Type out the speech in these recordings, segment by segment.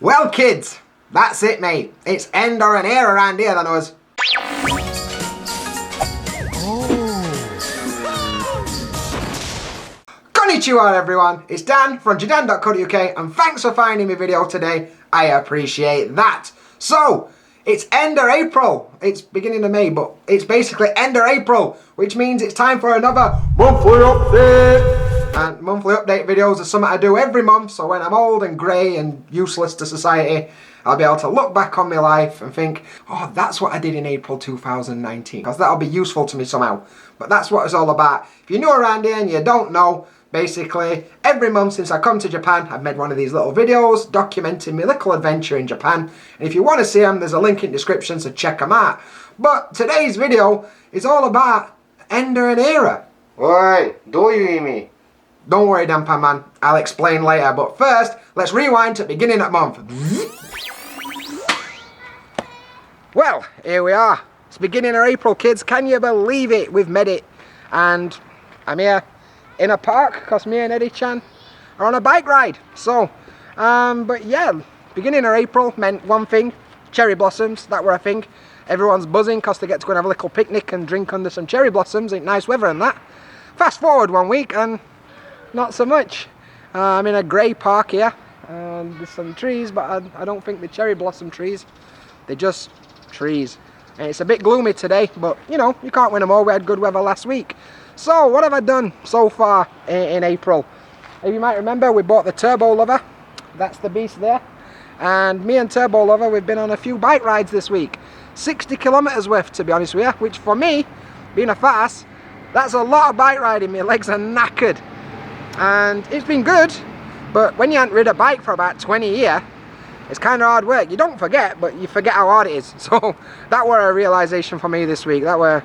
Well kids, that's it mate. It's end or an era around here than us. Konnichiwa everyone, it's Dan from JaDan.co.uk and thanks for finding my video today. I appreciate that. So, it's end of April. It's beginning of May, but it's basically end of April, which means it's time for another monthly update. And monthly update videos are something I do every month, so when I'm old and grey and useless to society, I'll be able to look back on my life and think, oh, that's what I did in April 2019, because that'll be useful to me somehow. But that's what it's all about. If you're new around here and you don't know, basically, every month since I come to Japan, I've made one of these little videos documenting my little adventure in Japan. And if you want to see them, there's a link in the description, so check them out. But today's video is all about end of an era. Oi, do you hear me? Don't worry, Dampan Man, I'll explain later. But first, let's rewind to the beginning of the month. Well, here we are. It's beginning of April, kids. Can you believe it? We've made it. And I'm here in a park because me and Eddie-chan are on a bike ride. So, but yeah, beginning of April meant one thing, cherry blossoms, that were a thing. Everyone's buzzing because they get to go and have a little picnic and drink under some cherry blossoms in nice weather and that. Fast forward 1 week and not so much. I'm in a grey park here and there's some trees, but I don't think the cherry blossom trees, they're just trees. And it's a bit gloomy today, but you know, you can't win them all. We had good weather last week. So, what have I done so far in April? If you might remember, we bought the Turbo Lover. That's the beast there. And me and Turbo Lover, we've been on a few bike rides this week. 60 kilometers worth, to be honest with you, which for me, being a fast, that's a lot of bike riding. My legs are knackered. And it's been good, but when you haven't ridden a bike for about 20 years, it's kind of hard work. You don't forget, but you forget how hard it is. So, that were a realization for me this week. That were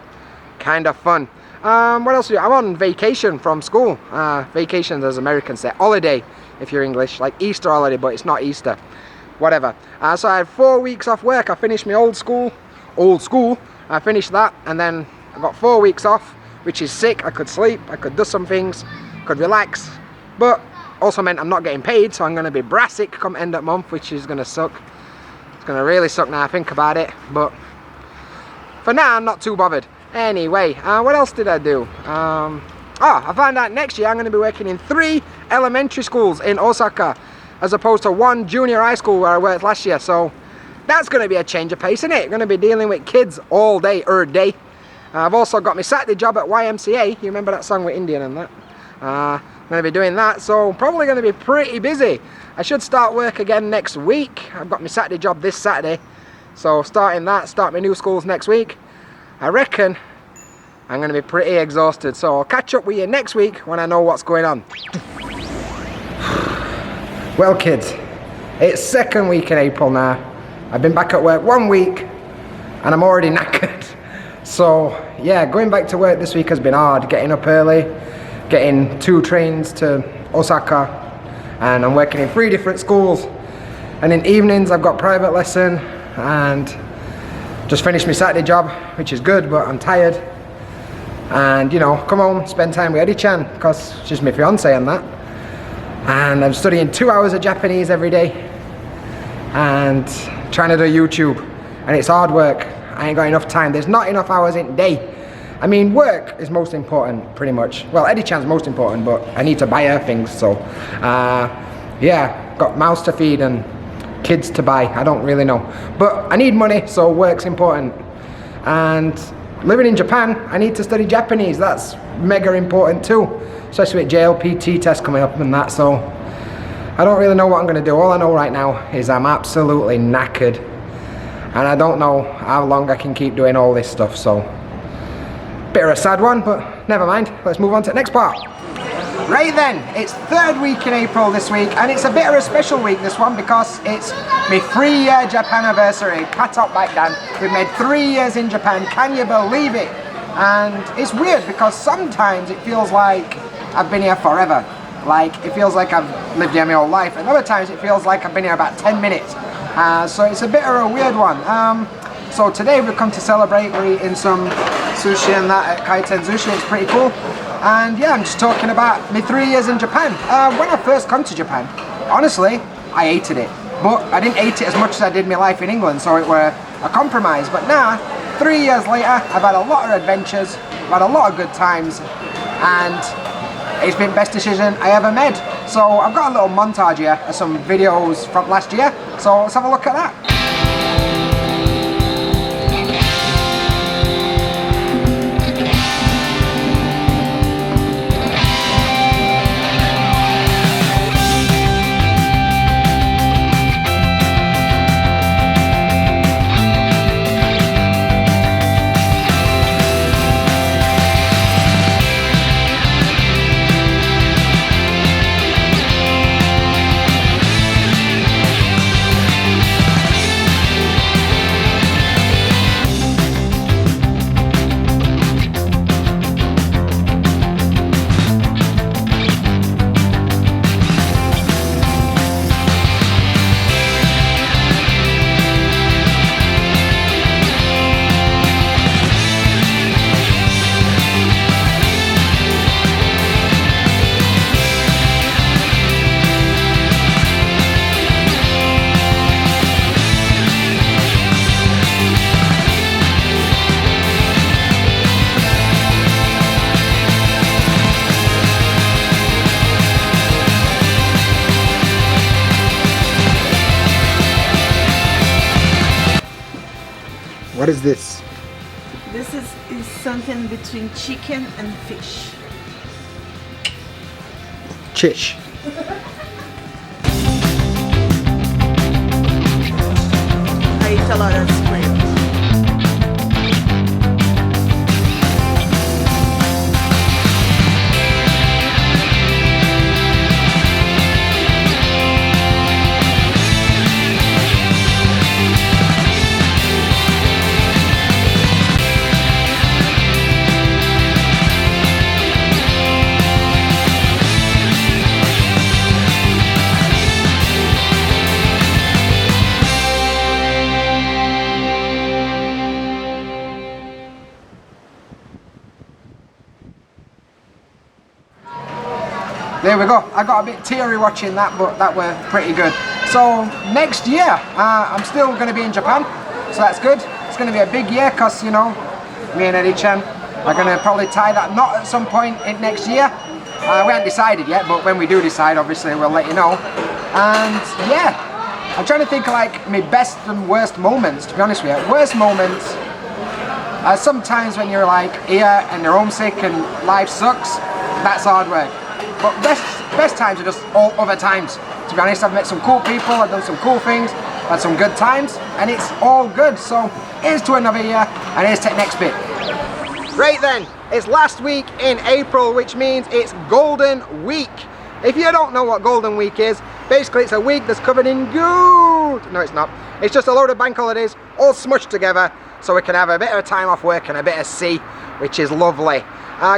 kind of fun. What else do I'm on vacation from school. Vacation, as Americans say, holiday if you're English, like Easter holiday, but it's not Easter. Whatever. So I had 4 weeks off work. I finished my old school. I finished that, and then I got 4 weeks off, which is sick. I could sleep, I could do some things, could relax, but also meant I'm not getting paid, so I'm going to be brassic come end of month, which is going to suck. It's going to really suck now I think about it, but for now I'm not too bothered. Anyway, what else did I do? I found out next year I'm going to be working in 3 elementary schools in Osaka, as opposed to 1 junior high school where I worked last year. So that's going to be a change of pace, isn't it? I'm going to be dealing with kids all day, day. I've also got my Saturday job at YMCA. You remember that song with Indian and that? I'm going to be doing that, so probably going to be pretty busy. I should start work again next week. I've got my Saturday job this Saturday, so starting that, start my new schools next week. I reckon I'm going to be pretty exhausted, so I'll catch up with you next week when I know what's going on. Well kids, it's second week in April now. I've been back at work 1 week and I'm already knackered. So yeah, going back to work this week has been hard. Getting up early, getting 2 trains to Osaka, and I'm working in 3 different schools. And in evenings I've got private lesson and just finished my Saturday job, which is good, but I'm tired. And you know, come home, spend time with Eddie-chan, because she's my fiance and that. And I'm studying 2 hours of Japanese every day and trying to do YouTube, and it's hard work. I ain't got enough time. There's not enough hours in a day. I mean, work is most important, pretty much. Well, Eddie-chan's most important, but I need to buy her things, so yeah, got mouths to feed and kids to buy. I don't really know, but I need money, so work's important. And living in Japan, I need to study Japanese. That's mega important too, especially with JLPT test coming up and that. So I don't really know what I'm going to do. All I know right now is I'm absolutely knackered, and I don't know how long I can keep doing all this stuff. So bit of a sad one, but never mind. Let's move on to the next part. Right then, it's 3rd week in April this week, and it's a bit of a special week this one because it's my 3-year Japanniversary. Pat up back Dan. We've made 3 years in Japan. Can you believe it? And it's weird because sometimes it feels like I've been here forever. Like it feels like I've lived here my whole life, and other times it feels like I've been here about 10 minutes. So it's a bit of a weird one. So today we've come to celebrate. We're eating some sushi and that at Kaiten Sushi. It's pretty cool. And yeah, I'm just talking about my 3 years in Japan. When I first come to Japan, honestly, I hated it. but I didn't hate it as much as I did my life in England, so it were a compromise. But now, 3 years later, I've had a lot of adventures, I've had a lot of good times, and it's been the best decision I ever made. So I've got a little montage here of some videos from last year, so let's have a look at that. What is this? This is something between chicken and fish. Chish. I eat a lot of squid. There we go. I got a bit teary watching that, but that were pretty good. So next year, I'm still going to be in Japan, so that's good. It's going to be a big year because, you know, me and Eddie-chan are going to probably tie that knot at some point in next year. We haven't decided yet, but when we do decide, obviously we'll let you know. And yeah, I'm trying to think of like my best and worst moments, to be honest with you. Worst moments are sometimes when you're like here and you're homesick and life sucks. That's hard work. But best times are just all other times. To be honest, I've met some cool people, I've done some cool things, had some good times, and it's all good. So here's to another year, and here's to the next bit. Right then, it's last week in April, which means it's Golden Week. If you don't know what Golden Week is, basically it's a week that's covered in gold. No, it's not. It's just a load of bank holidays all smushed together so we can have a bit of time off work and a bit of sea, which is lovely.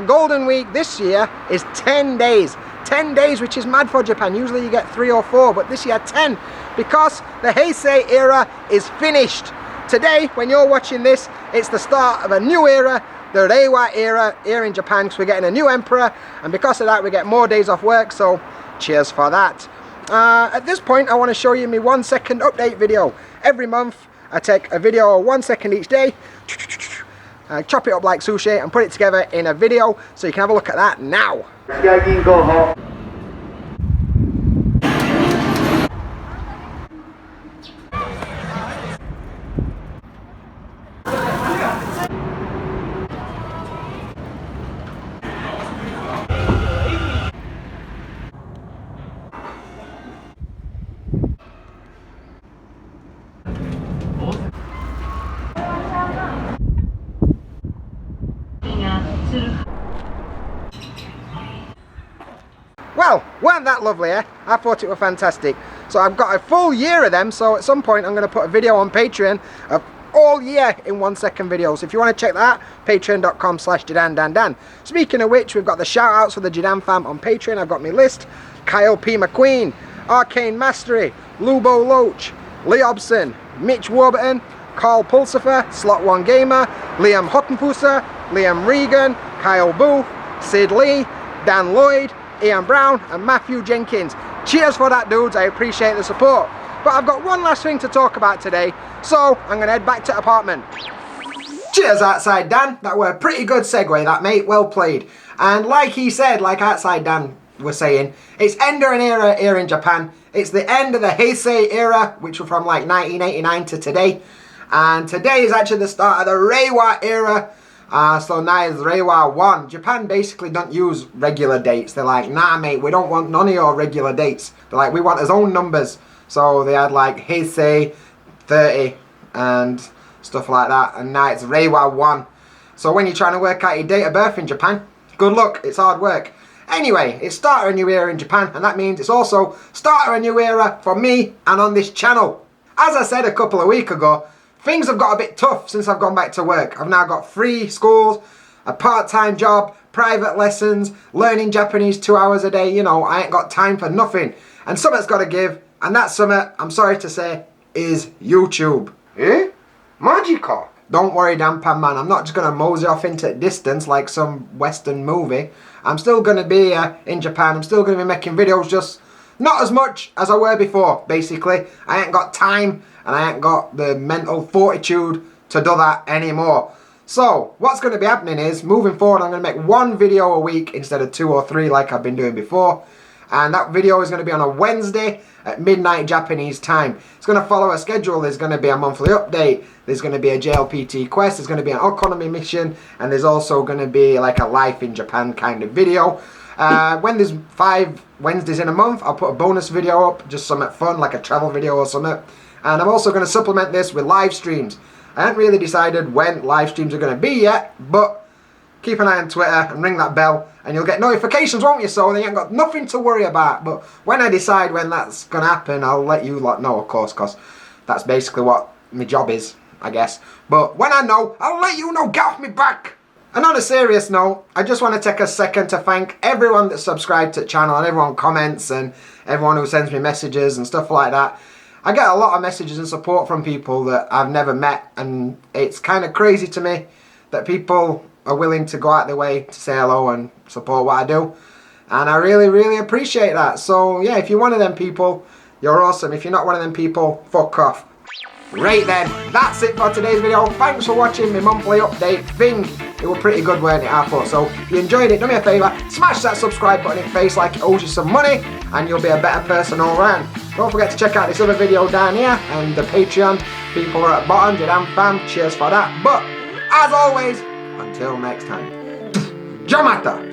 Golden Week this year is 10 days. 10 days, which is mad for Japan. Usually you get 3 or 4, but this year 10, because the Heisei era is finished. Today, when you're watching this, it's the start of a new era, the Reiwa era here in Japan, because we're getting a new emperor, and because of that we get more days off work, so cheers for that. At this point, I want to show you my 1 second update video. Every month, I take a video 1 second each day, chop it up like sushi and put it together in a video, so you can have a look at that now. Well, weren't that lovely, eh? I thought it was fantastic. So I've got a full year of them, so at some point I'm going to put a video on Patreon of all year in 1 second videos. If you want to check that out, patreon.com/JaDan. Speaking of which, we've got the shout outs for the JaDan fam on Patreon. I've got my list: Kyle P. McQueen, Arcane Mastery, Lubo Loach, Lee Hobson, Mitch Warburton, Carl Pulsifer, Slot1 Gamer, Liam Hottenfusser, Liam Regan, Kyle Booth, Sid Lee, Dan Lloyd, Ian Brown and Matthew Jenkins. Cheers for that, dudes. I appreciate the support. But I've got one last thing to talk about today, so I'm gonna head back to apartment. Cheers outside Dan, that were a pretty good segue that mate, well played. And like he said, like outside Dan was saying, it's end of an era here in Japan. It's the end of the Heisei era, which was from like 1989 to today. And today is actually the start of the Reiwa era. So now is Reiwa 1. Japan basically don't use regular dates. They're like, nah mate, we don't want none of your regular dates. They're like, we want our own numbers. So they had like Heisei 30 and stuff like that. And now it's Reiwa 1. So when you're trying to work out your date of birth in Japan, good luck, it's hard work. Anyway, it's start of a new era in Japan, and that means it's also start of a new era for me and on this channel. As I said a couple of weeks ago, things have got a bit tough since I've gone back to work. I've now got 3 schools, a part-time job, private lessons, learning Japanese 2 hours a day. You know, I ain't got time for nothing. And something's got to give, and that something, I'm sorry to say, is YouTube. Eh? Magical. Don't worry, Dan Pan Man, I'm not just going to mosey off into distance like some Western movie. I'm still going to be in Japan. I'm still going to be making videos, just not as much as I were before, basically. I ain't got time and I ain't got the mental fortitude to do that anymore. So, what's going to be happening is, moving forward, I'm going to make 1 video a week instead of 2 or 3 like I've been doing before. And that video is going to be on a Wednesday at midnight Japanese time. It's going to follow a schedule. There's going to be a monthly update. There's going to be a JLPT quest. There's going to be an economy mission. And there's also going to be like a life in Japan kind of video. When there's 5 Wednesdays in a month, I'll put a bonus video up. Just something fun, like a travel video or something. And I'm also going to supplement this with live streams. I haven't really decided when live streams are going to be yet. But keep an eye on Twitter and ring that bell and you'll get notifications, won't you? So you ain't got nothing to worry about. But when I decide when that's going to happen, I'll let you lot know, of course, because that's basically what my job is, I guess. But when I know, I'll let you know. Get off me back. And on a serious note, I just want to take a second to thank everyone that's subscribed to the channel and everyone comments and everyone who sends me messages and stuff like that. I get a lot of messages and support from people that I've never met, and it's kind of crazy to me that people are willing to go out their way to say hello and support what I do, and I really, really appreciate that. So yeah, if you're one of them people, you're awesome. If you're not one of them people, fuck off. Right then, that's it for today's video. Thanks for watching my monthly update thing. It was pretty good, weren't it, I thought? So if you enjoyed it, do me a favour, smash that subscribe button in your face like it owes you some money, and you'll be a better person all round. Don't forget to check out this other video down here, and the Patreon people are at the bottom. JaDan fam, cheers for that. But as always, until next time, Jamata!